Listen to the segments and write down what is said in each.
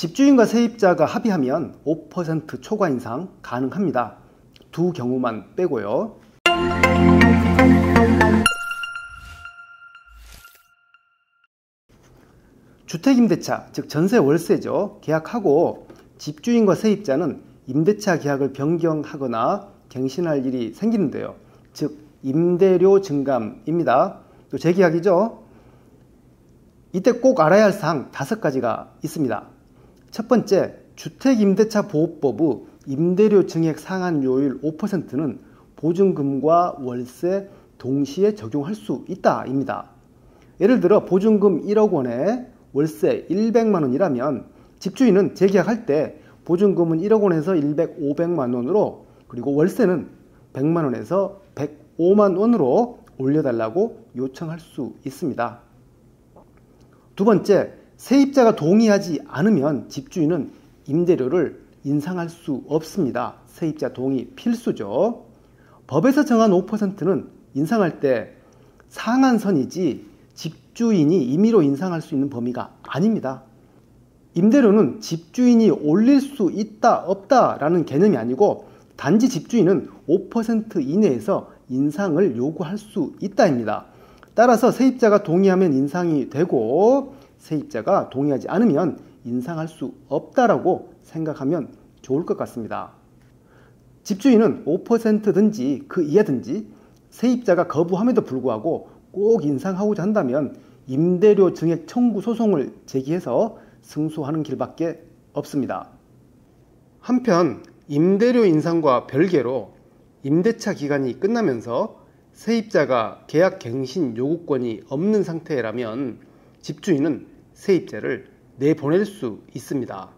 집주인과 세입자가 합의하면 5% 초과 인상 가능합니다. 두 경우만 빼고요. 주택임대차, 즉 전세 월세죠. 계약하고 집주인과 세입자는 임대차 계약을 변경하거나 갱신할 일이 생기는데요. 즉 임대료 증감입니다. 또 재계약이죠. 이때 꼭 알아야 할 사항 5가지가 있습니다. 첫 번째, 주택임대차보호법의 임대료 증액 상한요율 5%는 보증금과 월세 동시에 적용할 수 있다입니다. 예를 들어 보증금 1억 원에 월세 100만 원이라면 집주인은 재계약할 때 보증금은 1억 원에서 500만 원으로 그리고 월세는 100만 원에서 105만 원으로 올려달라고 요청할 수 있습니다. 두 번째, 세입자가 동의하지 않으면 집주인은 임대료를 인상할 수 없습니다. 세입자 동의 필수죠. 법에서 정한 5%는 인상할 때 상한선이지 집주인이 임의로 인상할 수 있는 범위가 아닙니다. 임대료는 집주인이 올릴 수 있다 없다 라는 개념이 아니고 단지 집주인은 5% 이내에서 인상을 요구할 수 있다입니다. 따라서 세입자가 동의하면 인상이 되고 세입자가 동의하지 않으면 인상할 수 없다라고 생각하면 좋을 것 같습니다. 집주인은 5%든지 그 이하든지 세입자가 거부함에도 불구하고 꼭 인상하고자 한다면 임대료 증액 청구 소송을 제기해서 승소하는 길밖에 없습니다. 한편 임대료 인상과 별개로 임대차 기간이 끝나면서 세입자가 계약 갱신 요구권이 없는 상태라면 집주인은 세입자를 내보낼 수 있습니다.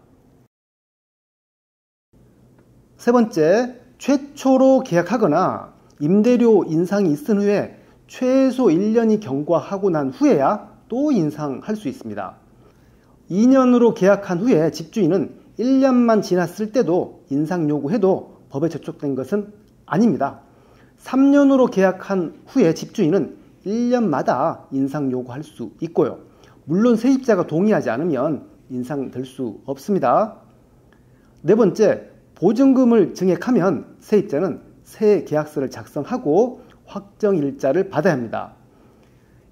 세 번째, 최초로 계약하거나 임대료 인상이 있은 후에 최소 1년이 경과하고 난 후에야 또 인상할 수 있습니다. 2년으로 계약한 후에 집주인은 1년만 지났을 때도 인상 요구해도 법에 저촉된 것은 아닙니다. 3년으로 계약한 후에 집주인은 1년마다 인상 요구할 수 있고요. 물론 세입자가 동의하지 않으면 인상될 수 없습니다. 네 번째, 보증금을 증액하면 세입자는 새 계약서를 작성하고 확정일자를 받아야 합니다.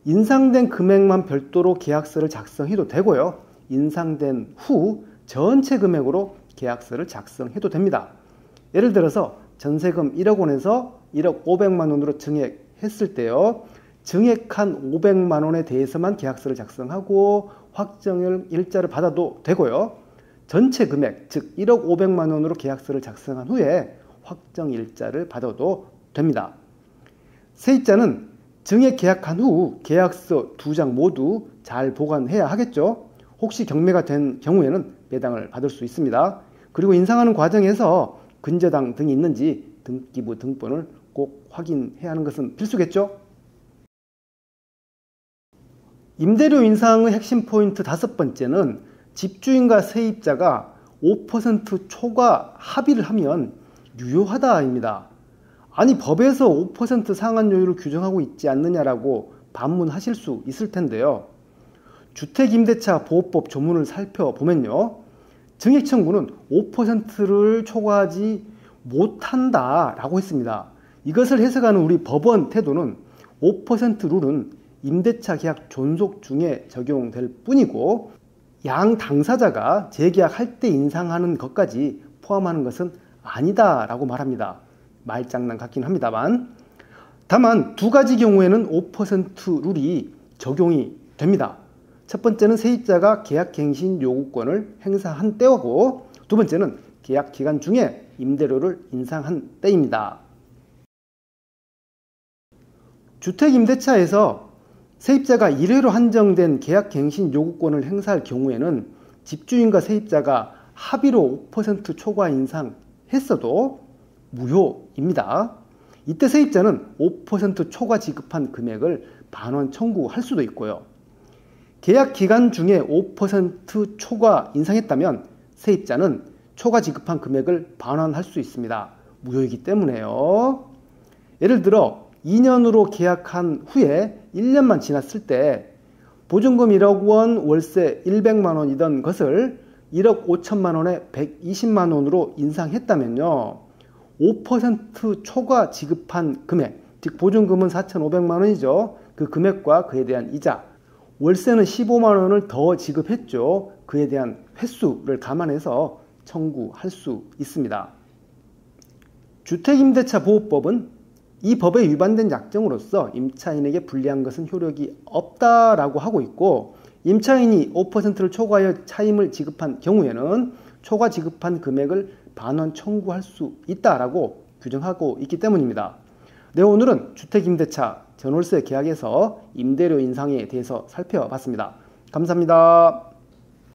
인상된 금액만 별도로 계약서를 작성해도 되고요. 인상된 후 전체 금액으로 계약서를 작성해도 됩니다. 예를 들어서 전세금 1억 원에서 1억 500만 원으로 증액했을 때요. 증액한 500만 원에 대해서만 계약서를 작성하고 확정일자를 받아도 되고요. 전체 금액, 즉 1억 500만 원으로 계약서를 작성한 후에 확정일자를 받아도 됩니다. 세입자는 증액 계약한 후 계약서 2장 모두 잘 보관해야 하겠죠. 혹시 경매가 된 경우에는 배당을 받을 수 있습니다. 그리고 인상하는 과정에서 근저당 등이 있는지 등기부 등본을 꼭 확인해야 하는 것은 필수겠죠. 임대료 인상의 핵심 포인트 5번째는 집주인과 세입자가 5% 초과 합의를 하면 유효하다입니다. 아니 법에서 5% 상한요율을 규정하고 있지 않느냐라고 반문하실 수 있을 텐데요. 주택임대차 보호법 조문을 살펴보면요. 증액 청구는 5%를 초과하지 못한다라고 했습니다. 이것을 해석하는 우리 법원 태도는 5% 룰은 임대차 계약 존속 중에 적용될 뿐이고 양 당사자가 재계약할 때 인상하는 것까지 포함하는 것은 아니다라고 말합니다. 말장난 같긴 합니다만 다만 두 가지 경우에는 5% 룰이 적용이 됩니다. 첫 번째는 세입자가 계약갱신 요구권을 행사한 때하고 두 번째는 계약 기간 중에 임대료를 인상한 때입니다. 주택임대차에서 세입자가 1회로 한정된 계약갱신 요구권을 행사할 경우에는 집주인과 세입자가 합의로 5% 초과 인상했어도 무효입니다. 이때 세입자는 5% 초과 지급한 금액을 반환 청구할 수도 있고요. 계약 기간 중에 5% 초과 인상했다면 세입자는 초과 지급한 금액을 반환할 수 있습니다. 무효이기 때문에요. 예를 들어 2년으로 계약한 후에 1년만 지났을 때 보증금 1억 원, 월세 100만 원이던 것을 1억 5천만 원에 120만 원으로 인상했다면요. 5% 초과 지급한 금액, 즉 보증금은 4,500만 원이죠. 그 금액과 그에 대한 이자, 월세는 15만 원을 더 지급했죠. 그에 대한 횟수를 감안해서 청구할 수 있습니다. 주택임대차 보호법은 이 법에 위반된 약정으로서 임차인에게 불리한 것은 효력이 없다라고 하고 있고, 임차인이 5%를 초과하여 차임을 지급한 경우에는 초과 지급한 금액을 반환 청구할 수 있다라고 규정하고 있기 때문입니다. 네, 오늘은 주택임대차 전월세 계약에서 임대료 인상에 대해서 살펴봤습니다. 감사합니다.